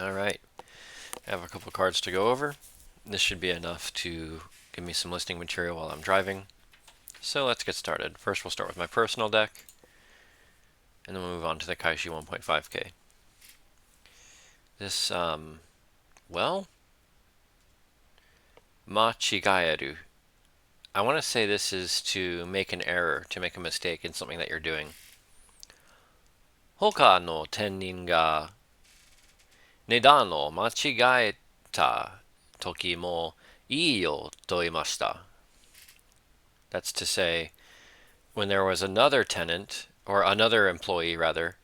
All right, I have a couple cards to go over. This should be enough to give me some listing material while I'm driving. So let's get started. First, we'll start with my personal deck, and then we'll move on to the Kaishi 1.5K. This, well, machigaeru. I want to say this is to make an error, to make a mistake in something that you're doing. Hoka no tennin ga nedan o machigaeta toki mo ii yo to imashita. That's to say, when there was another tenant, or another employee rather,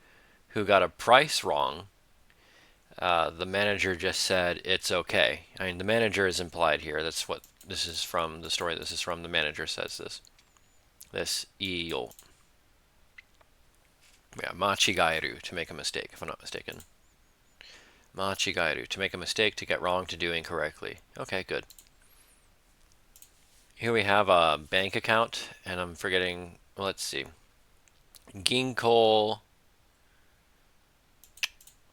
who got a price wrong, the manager just said it's okay. I mean, the manager is implied here. That's what this is from the story. This is from the manager says this. This iyo. Yeah, machigaeru, to make a mistake, if I'm not mistaken. Machigaeru, to make a mistake, to get wrong, to do incorrectly. Okay, good. Here we have a bank account, and I'm forgetting, well, let's see. Ginko,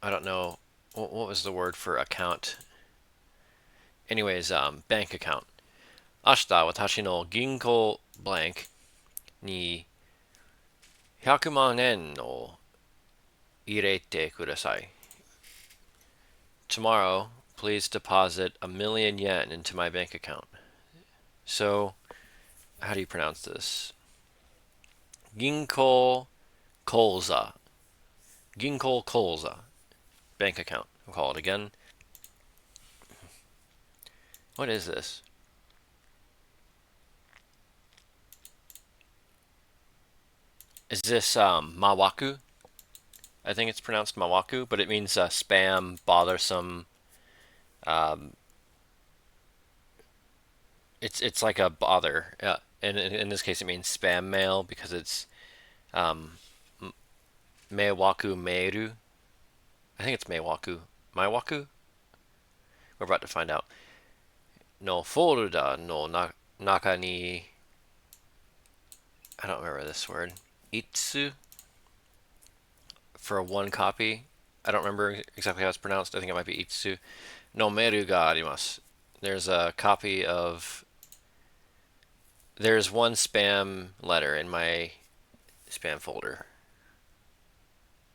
I don't know, what was the word for account? Anyways, bank account. 明日、私の銀行 blank に100万円を入れてください. Tomorrow, please deposit 1,000,000 yen into my bank account. So, how do you pronounce this? Ginko Kolza. Ginko Kolza. Bank account. We'll call it again. What is this? Is this Mawaku? I think it's pronounced Mawaku, but it means spam, bothersome. Um, it's like a bother. And in this case, it means spam mail because it's um, Mewaku Meiru. I think it's Mewaku. Maiwaku? We're about to find out. No folder no naka ni. I don't remember this word. Itsu for one copy. I don't remember exactly how it's pronounced. I think it might be Itsu. No meru ga arimasu. There's a copy of. There's one spam letter in my spam folder.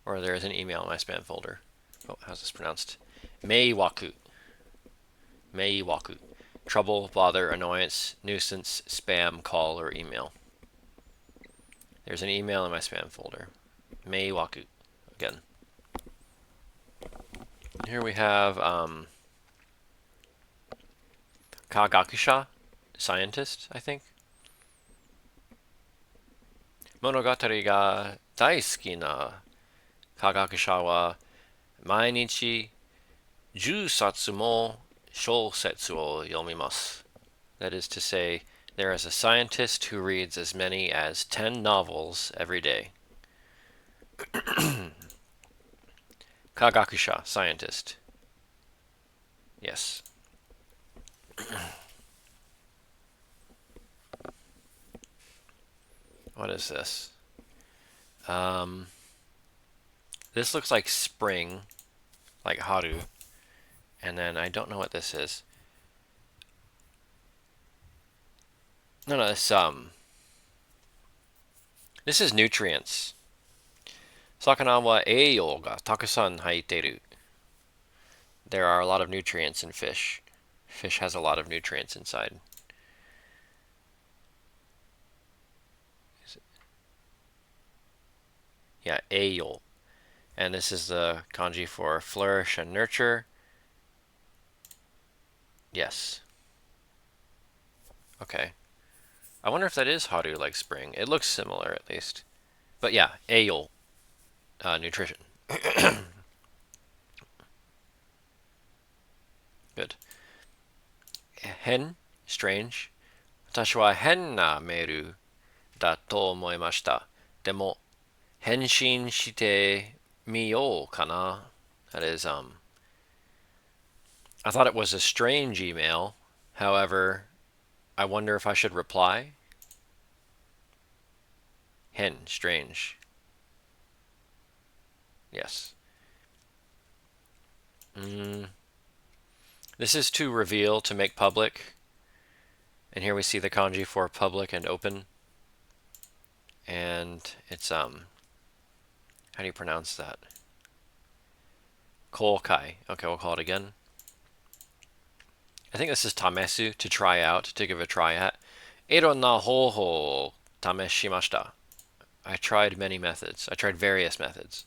Or there's an email in my spam folder. Oh, how's this pronounced? Meiwaku. Meiwaku. Trouble, bother, annoyance, nuisance, spam, call, or email. There's an email in my spam folder. Meiwaku. Again. Here we have Kagakusha, scientist, I think. Monogatari ga daisuki na Kagakusha wa mainichi 10 satsu mo shousetsu wo yomimasu. That is to say, there is a scientist who reads as many as 10 novels every day. Kagakusha, scientist. Yes. What is this? This looks like spring, like haru. And then I don't know what this is. No, this is nutrients. Sakana wa eiyou ga takusan haiteru. There are a lot of nutrients in fish. Fish has a lot of nutrients inside. Yeah, eiyou. And this is the kanji for flourish and nurture. Yes. Okay. I wonder if that is haru like spring. It looks similar at least. But yeah, eiyou, nutrition. Good. Hen, strange. 私は変なメールだと思いました。でも、返信してみようかな. That is, I thought it was a strange email. However, I wonder if I should reply. Hen, strange. Yes. Mm, this is to reveal, to make public. And here we see the kanji for public and open. And it's, how do you pronounce that? Kokai. Okay, we'll call it again. I think this is tamesu, to try out, to give a try at. Ironna hoho tameshimashita. I tried many methods. I tried various methods.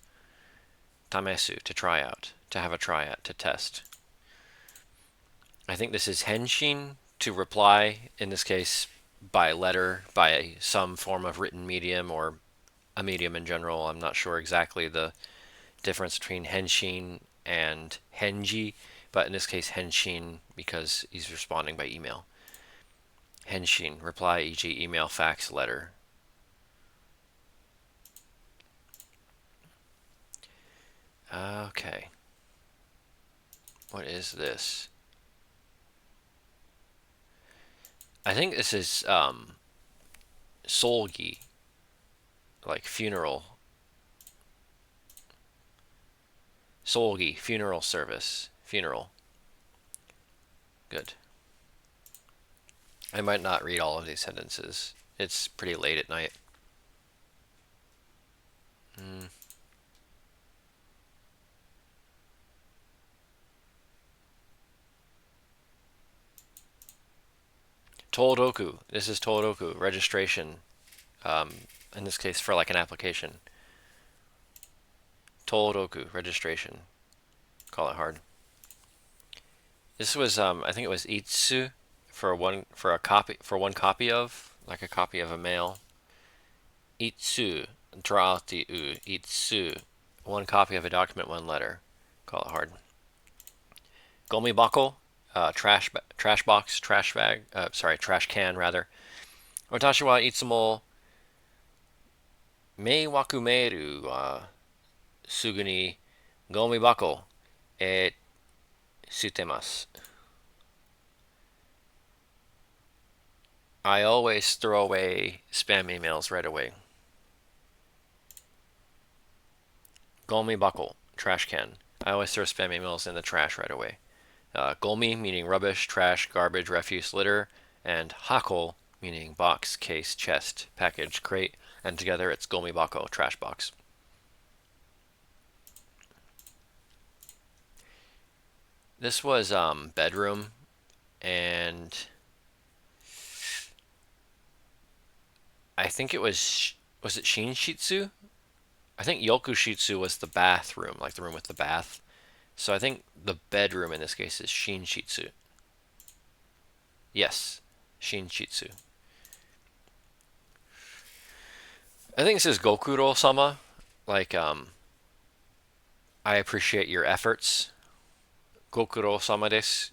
Tamesu, to try out, to have a try at, to test. I think this is henshin, to reply, in this case by letter, by some form of written medium or a medium in general. I'm not sure exactly the difference between henshin and henji, but in this case henshin because he's responding by email. Henshin, reply, e.g. email, fax, letter. Okay. What is this? I think this is solgi, like funeral. Solgi, funeral service. Funeral. Good. I might not read all of these sentences. It's pretty late at night. Mm. Toldoku. This is Toldoku, registration. In this case, for like an application. Toldoku, registration. Call it hard. This was, I think it was itsu for one copy of, like a copy of a mail. Itsu, draati u, itsu. One copy of a document, one letter. Call it hard. Gomibako, trash box, trash bag, trash can rather. Watashi wa itsumo meiwaku meiru wa sugu ni gomibako e sutemasu. I always throw away spam emails right away. Gomibako, trash can. I always throw spam emails in the trash right away. Gomi meaning rubbish, trash, garbage, refuse, litter, and hako meaning box, case, chest, package, crate, and together it's gomibako, trash box. This was bedroom, and I think it was it Shinshitsu? I think Yokushitsu was the bathroom, like the room with the bath. So I think the bedroom in this case is Shinshitsu. Yes, Shinshitsu. I think this is Gokuro-sama. Like, I appreciate your efforts. Gokuro-sama desu.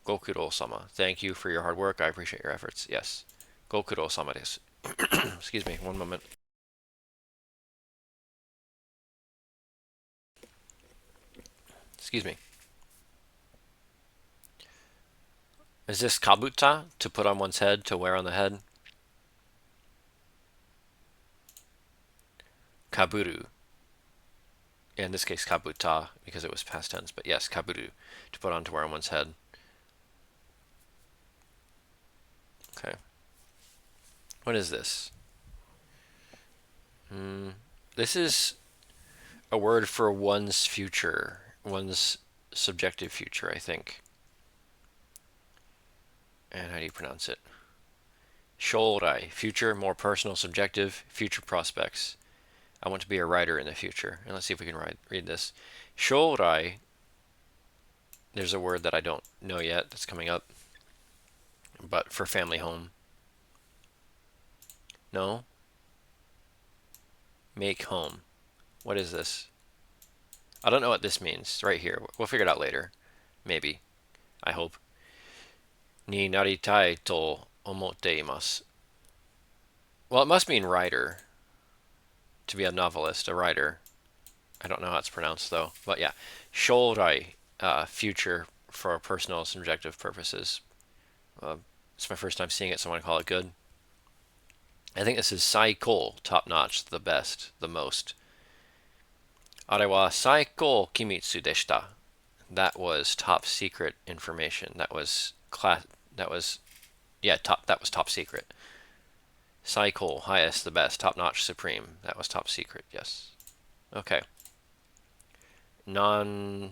Gokuro-sama. Thank you for your hard work. I appreciate your efforts. Yes. Gokuro-sama desu. Excuse me, one moment. Excuse me. Is this kabuta, to put on one's head, to wear on the head? Kaburu. In this case, kabuta, because it was past tense, but yes, kaburu, to put on, to wear on one's head. Okay. What is this? This is a word for one's future, one's subjective future, I think. And how do you pronounce it? Shourai, future, more personal, subjective, future prospects. I want to be a writer in the future. And let's see if we can read this. Shourai, there's a word that I don't know yet that's coming up, but for family home. No? Make home. What is this? I don't know what this means. It's right here. We'll figure it out later. Maybe. I hope. Ni naritai to omotte imasu. Well, it must mean writer. To be a novelist, a writer. I don't know how it's pronounced though. But yeah. Shourai, future for personal subjective purposes. It's my first time seeing it, so I want to call it good. I think this is saiko, top notch, the best, the most. あれは最高機密でした. That was top secret information. That was class. That was yeah. Top. That was top secret. Cycle, highest, the best, top notch, supreme. That was top secret. Yes. Okay. Non.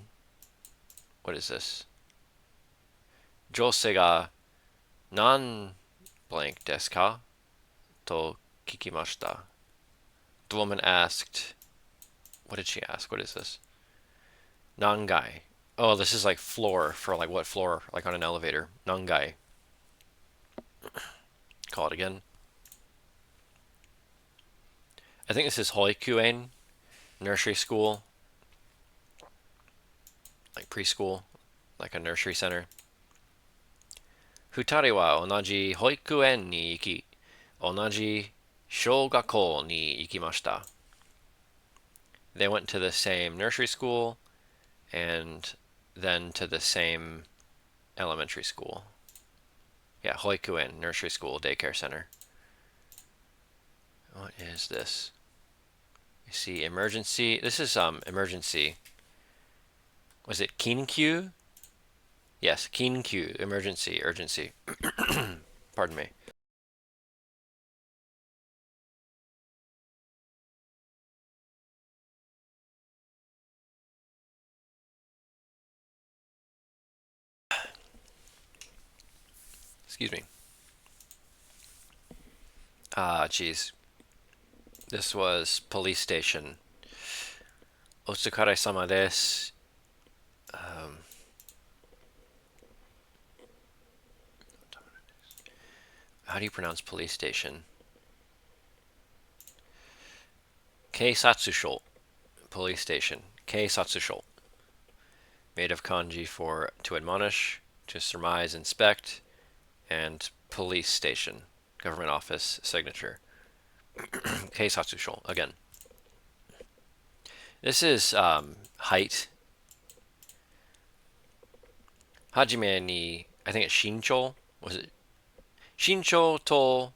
What is this? 女性が何 blank ですかと聞きました. The woman asked, what did she ask? What is this? Nangai. Oh, this is like floor for like what floor? Like on an elevator. Nangai. Call it again. I think this is hoikuen, nursery school, like preschool, like a nursery center. Futari wa onaji hoikuen ni iki, onaji shougakou ni ikimashita. They went to the same nursery school and then to the same elementary school. Yeah, hoikuen, nursery school, daycare center. What is this? You see emergency. This is emergency. Was it kinkyu? Yes, kinkyu, emergency, urgency. Pardon me. Excuse me. Ah, jeez. This was police station. Otsukare-sama desu. How do you pronounce police station? Keisatsusho. Police station. Keisatsusho. Made of kanji for to admonish, to surmise, inspect, and police station. Government office signature. Keisatsusho. Again. This is height. Hajime ni, I think it's shincho. Was it shincho to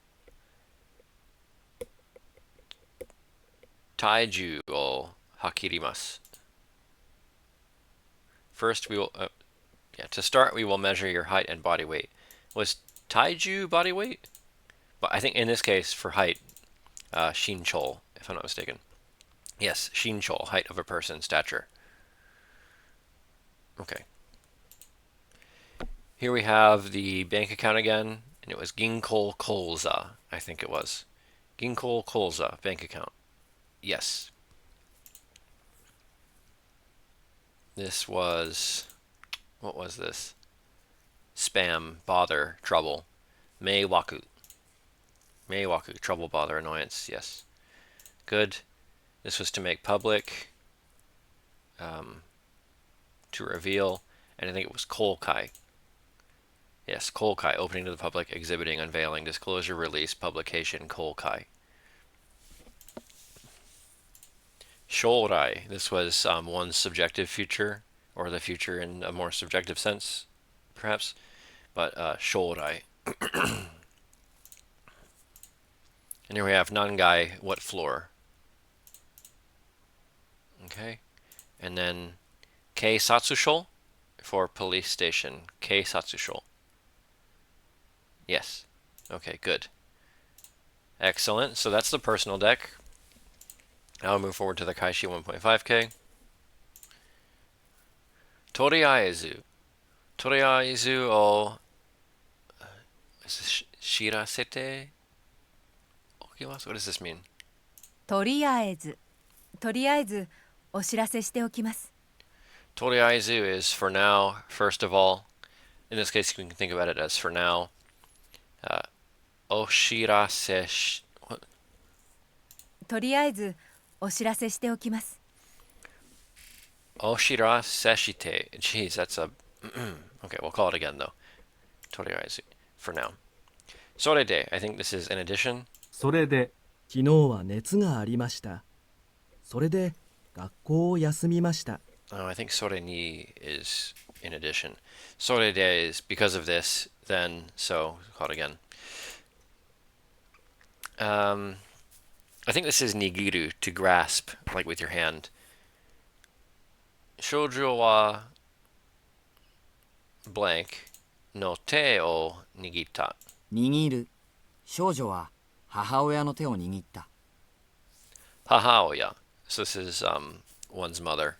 taiju o hakirimasu? First, we will, to start, we will measure your height and body weight. Was taiju body weight? But I think in this case, for height, shincho, if I'm not mistaken. Yes, shincho, height of a person, stature. Okay. Here we have the bank account again, and it was Ginko Koza, I think it was. Ginko Koza, bank account. Yes. This was, what was this? Spam, bother, trouble. Meiwaku. Meiwaku, trouble, bother, annoyance, yes. Good. This was to make public, to reveal, and I think it was Kolkai. Yes, Kolkai, opening to the public, exhibiting, unveiling, disclosure, release, publication, Kolkai. Shourai, this was one's subjective future, or the future in a more subjective sense, perhaps, but shourai. And here we have Nangai, what floor? Okay, and then Keisatsusho for police station. Keisatsusho. Yes. Okay, good. Excellent. So that's the personal deck. Now we'll move forward to the Kaishi 1.5K. Toriaizu. Toriaizu o shirasete okimasu? What does this mean? とりあえず、とりあえずお知らせしておきます。Toriaizu is for now, first of all. In this case, you can think about it as for now. Oshirase. What? とりあえずお知らせしておきます。Oshiraseshite. Jeez, that's a. Okay, we'll call it again though. Toriaizu. For now. Sorede. I think this is in addition. それで、昨日は熱がありました。それで学校を休みました。Oh, I think sore ni is in addition. Sorede is because of this, then, so, call it again. I think this is nigiru, to grasp, like with your hand. Shoujo wa blank no te o nigita. 握る。少女は母親の手を握った。 Hahaoya. So this is one's mother.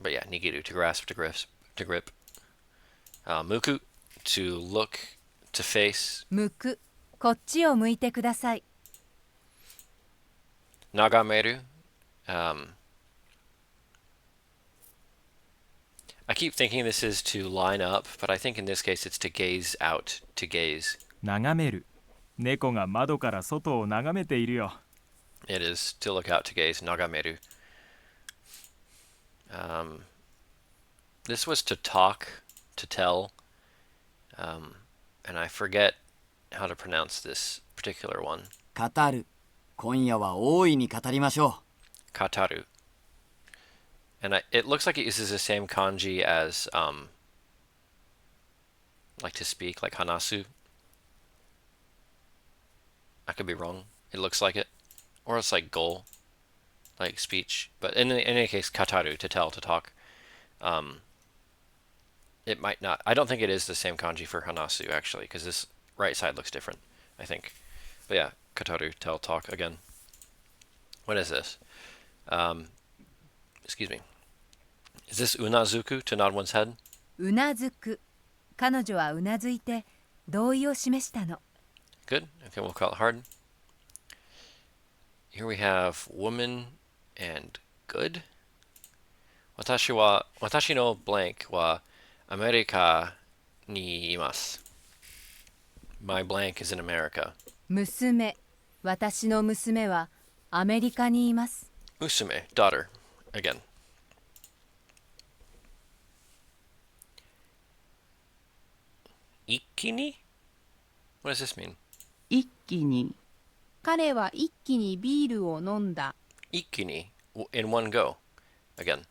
But yeah, nigiru, to grasp, to grip, to grip. Muku, to look, to face. 向く、こっちを向いてください。Nagameru. I keep thinking this is to line up, but I think in this case it's to gaze out, to gaze. 眺める。猫が窓から外を眺めているよ。It is to look out, to gaze. Nagameru. This was to talk, to tell, and I forget how to pronounce this particular one. 語る。今夜は大いに語りましょ Kataru. And it looks like it uses the same kanji as like to speak, like hanasu. I could be wrong. It looks like it. Or it's like go, like speech. But in any case, kataru, to tell, to talk. It might not. I don't think it is the same kanji for hanasu, actually, because this right side looks different, I think. But yeah, kataru, tell, talk again. What is this? Excuse me. Is this unazuku, to nod one's head? うなずく。彼女はうなずいて同意を示したの。Good. Okay, we'll call it hard. Here we have woman and good. Watashi no blank wa America ni imasu. My blank is in America. 娘、私の娘はアメリカにいます。 Musume, daughter. Again. Ikini? What does this mean? 一気に彼は一気にビールを飲んだ。 Ikini, in one go. Again.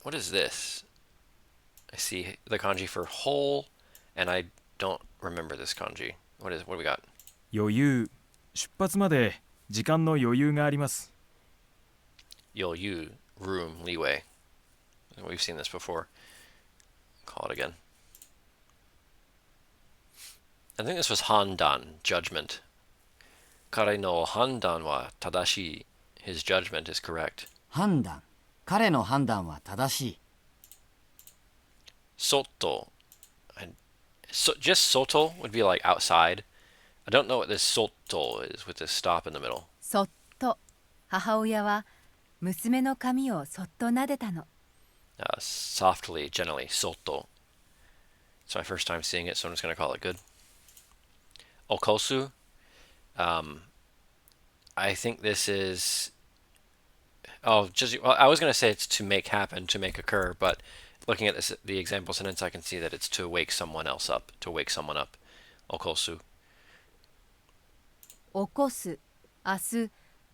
What is this? I see the kanji for whole, and I don't remember this kanji. What do we got? 余裕。出発まで時間の余裕があります。Yoyu, room, leeway. We've seen this before. Call it again. I think this was handan, judgment. Kare no handan wa tadashi. His judgment is correct. 判断。彼の判断は正しい。 Soto. Just soto would be like outside. I don't know what this soto is with this stop in the middle. そっと。母親は娘の髪をそっと撫でたの。Softly, gently, soto. It's my first time seeing it, so I'm just going to call it good. Okosu. I think this is... I was going to say it's to make happen, to make occur, but looking at this, the example sentence, I can see that it's to wake someone else up, to wake someone up. Okosu. 起こす。明日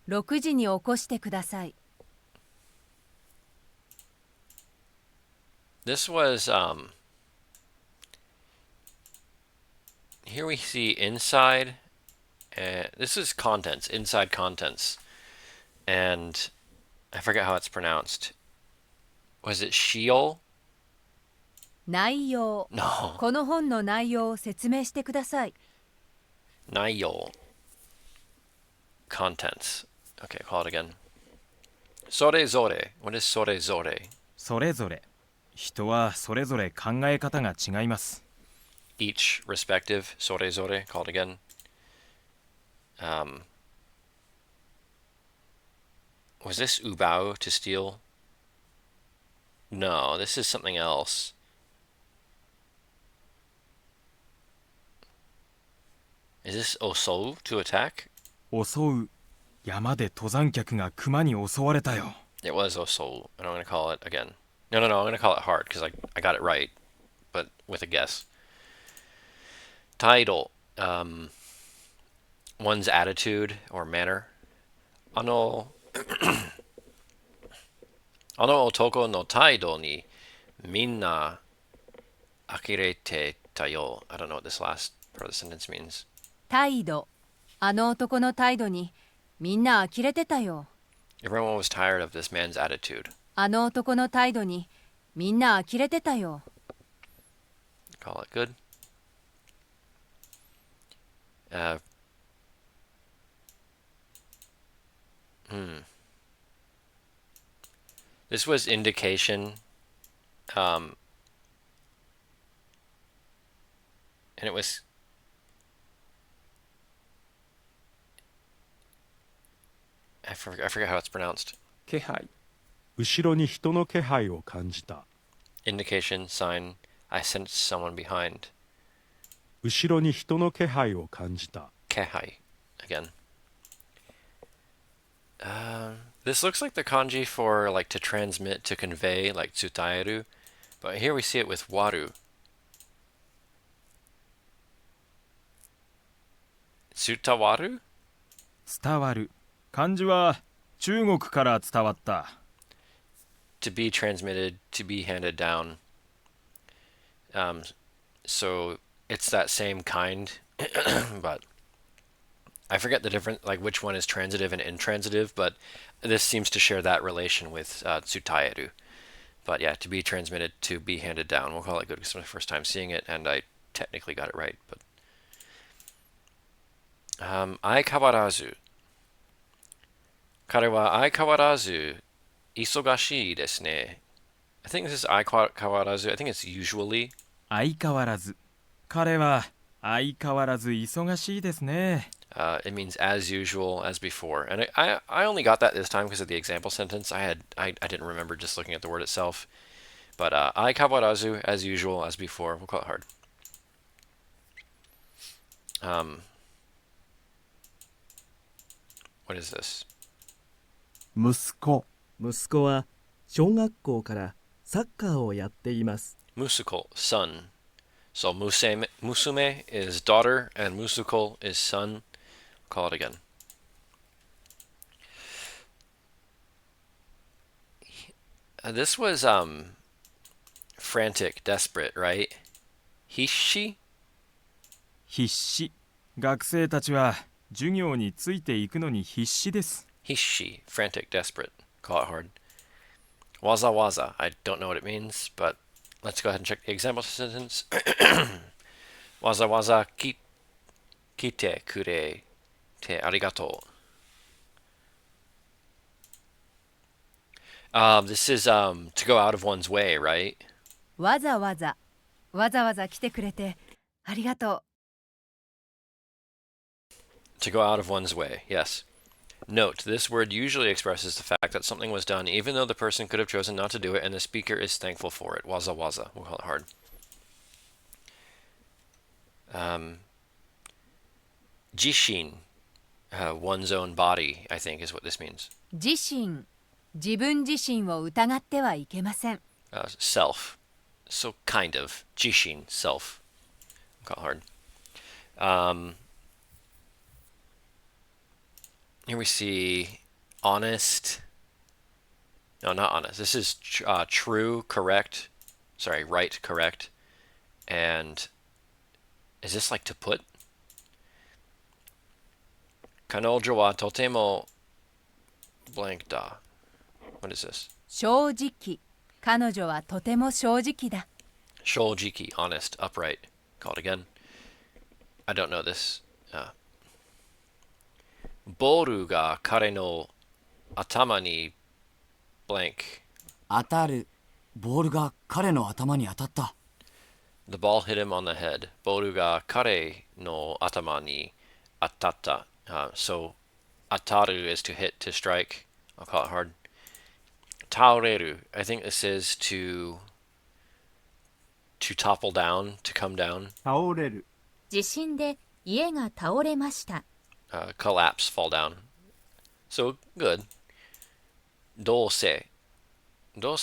6時に起こしてください。 This was, here we see inside, this is contents, inside contents, and I forget how it's pronounced. Was it Sheol? 内容。 No. この本の内容を説明してください。 Nayol. Contents. Okay, call it again. Sorezore. What is sorezore? それぞれ。人はそれぞれ考え方が違います。 Each respective. Sorezore. Call it again. Was this ubao, to steal? No, this is something else. Is this osou, to attack? 襲う。山で登山客が熊に襲われたよ。It was osou, and I'm going to call it again. No, I'm going to call it hard because I got it right, but with a guess. Title. One's attitude or manner. Ano otoko no taido ni minna akirete tayo. I don't know what this last part of the sentence means. 態度。あの男の態度にみんな呆れてたよ。 Everyone was tired of this man's attitude. あの男の態度にみんな呆れてたよ。Call it good. Uh, This was indication, and it was I forget how it's pronounced. 気配。後ろに人の気配を感じた。 Indication, sign, I sensed someone behind. 後ろに人の気配を感じた。 Kehai, again. This looks like the kanji for like to transmit, to convey, like tsutaeru, but here we see it with waru. Tsutawaru? 伝わる。漢字は中国から伝わった。To be transmitted, to be handed down. So it's that same kind, but I forget the difference, like which one is transitive and intransitive, but this seems to share that relation with tsutaeru. But yeah, to be transmitted, to be handed down. We'll call it good because it's my first time seeing it, and I technically got it right. But Aikawarazu. 彼は相変わらず忙しいですね. I think this is 相変わらず. I think it's usually. 相変わらず。彼は相変わらず忙しいですね。It means as usual, as before. And I only got that this time because of the example sentence. I didn't remember just looking at the word itself. But 相変わらず, as usual, as before. We'll call it hard. What is this? 息子は小学校からサッカーをやっています。 Musuko, son. So musume is daughter, and musuko is son. Call it again. This was frantic, desperate, right? Hishi? 必死。学生たちは授業についていくのに必死です。Hishi, frantic, desperate. Call it hard. Waza waza. I don't know what it means, but let's go ahead and check the example sentence. Waza waza kite kure te arigato. This is to go out of one's way, right? わざわざ来てくれてありがと To go out of one's way, yes. Note, this word usually expresses the fact that something was done even though the person could have chosen not to do it and the speaker is thankful for it. Waza waza. We'll call it hard. Jishin, one's own body, I think is what this means. う。自分自身を疑ってはいけません。Self. So kind of. Jishin, self. We'll call it hard. Here we see honest. No, not honest. This is true, correct. Sorry, right, correct. And is this like to put? Kanojo wa totemo blank da. What is this? 正直。彼女はとても正直だ。Shoujiki, honest, upright. Call it again. I don't know this. ボールが彼の頭に blank. 当たる。ボールが彼の頭に当たった。The ball hit him on the head. ボールが彼の頭に当たった. So, 当たる is to hit, to strike. I'll call it hard. 倒れる. I think this is to topple down, to come down. 倒れる。地震で家が倒れました。Collapse, fall down. So, good. どうせ. We'll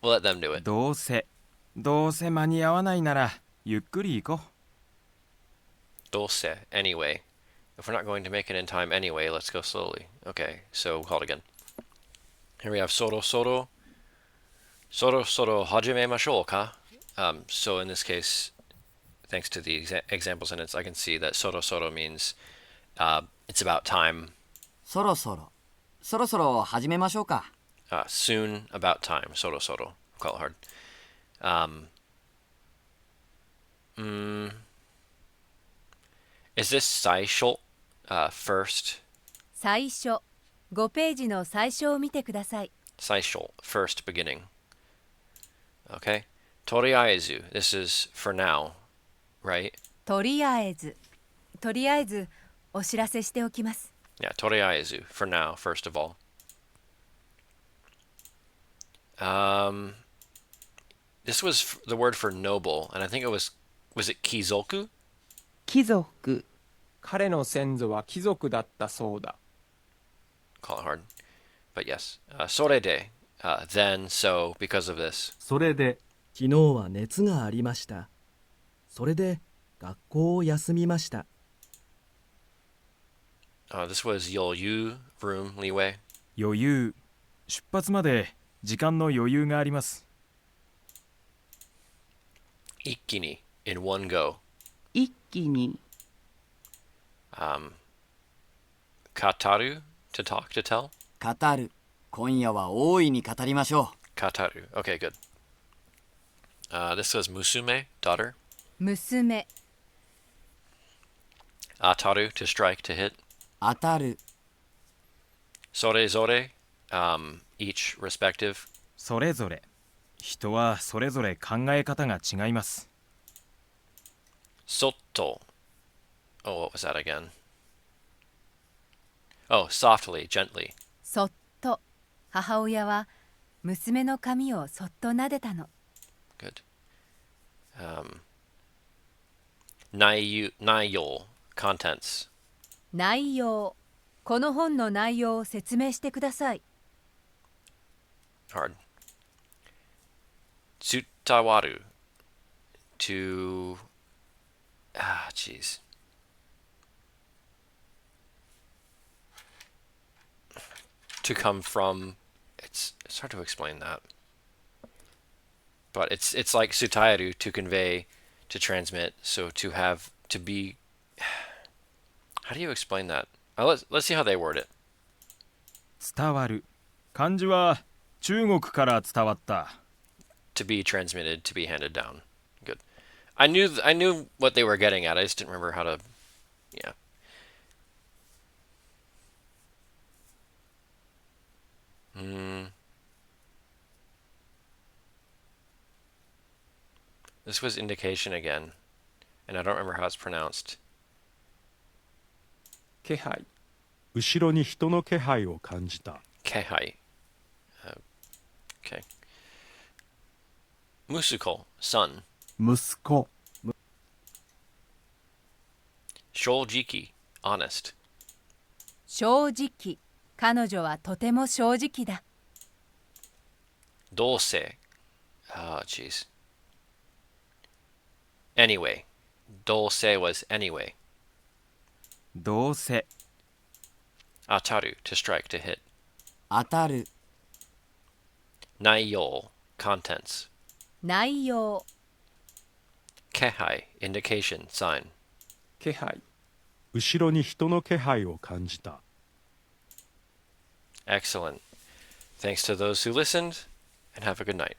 let them do it. どうせ間に合わないならゆっくり行こう。どうせ, anyway. If we're not going to make it in time anyway, let's go slowly. Okay, so we'll call it again. Here we have soro soro. Soro soro hajimemashou ka? So in this case, thanks to the example sentence, I can see that soro soro means it's about time. そろそろ。そろそろ始めましょうか。Soon, about time. Soro soro. Call it hard. Is this saisho first? 最初、5ページの最初を見てください。Saisho, first beginning. Okay. Toriaezu. This is for now, right? とりあえずお知らせしておきます。Yeah, toriaezu for now, first of all. This was the word for noble, and I think was it kizoku? 貴族。彼の先祖は貴族だったそうだ。Call it hard. But yes. Sorede, then, so, because of this. それで昨日は熱がありました。それで学校を休みました。This was yoyu, room, leeway. 余裕。出発まで時間の余裕があります。Ikkini, in one go. 一気に Kataru, to talk, to tell. 語る。今夜は大いに語りましょ Kataru. Okay, good. This was musume, daughter. 娘、 Ataru, to strike, to hit. う。当たる。Sore zore, each respective. それぞれ。人はそれぞれ考え方が違います。Sotto. Oh, what was that again? Oh, softly, gently. そっと母親は娘の髪をそっと撫でたの。 Good. Naiyol, contents. 内容、この本の内容を説明してください。 Hard. Tsutawaru. To. Jeez. To come from. It's hard to explain that. But it's like sutayaru, to convey, to transmit. So to have, to be. How do you explain that? Let's see how they word it. 伝わる。漢字は中国から伝わった。To be transmitted, to be handed down. Good. I knew what they were getting at. I just didn't remember how to. Yeah. This was indication again, and I don't remember how it's pronounced. 気配。後ろに人の気配を感じた。 Kehai. Okay. Musuko, son. 息子、 Sholjiki, honest. 正直、彼女はとても正直だ。 Dose. Oh, jeez. Anyway. Dose was anyway. どうせ。 Ataru, to strike, to hit. 当たる。 Naiyol, contents. 内容、 Kehai, indication, sign. 気配。後ろに人の気配を感じた。 Excellent. Thanks to those who listened, and have a good night.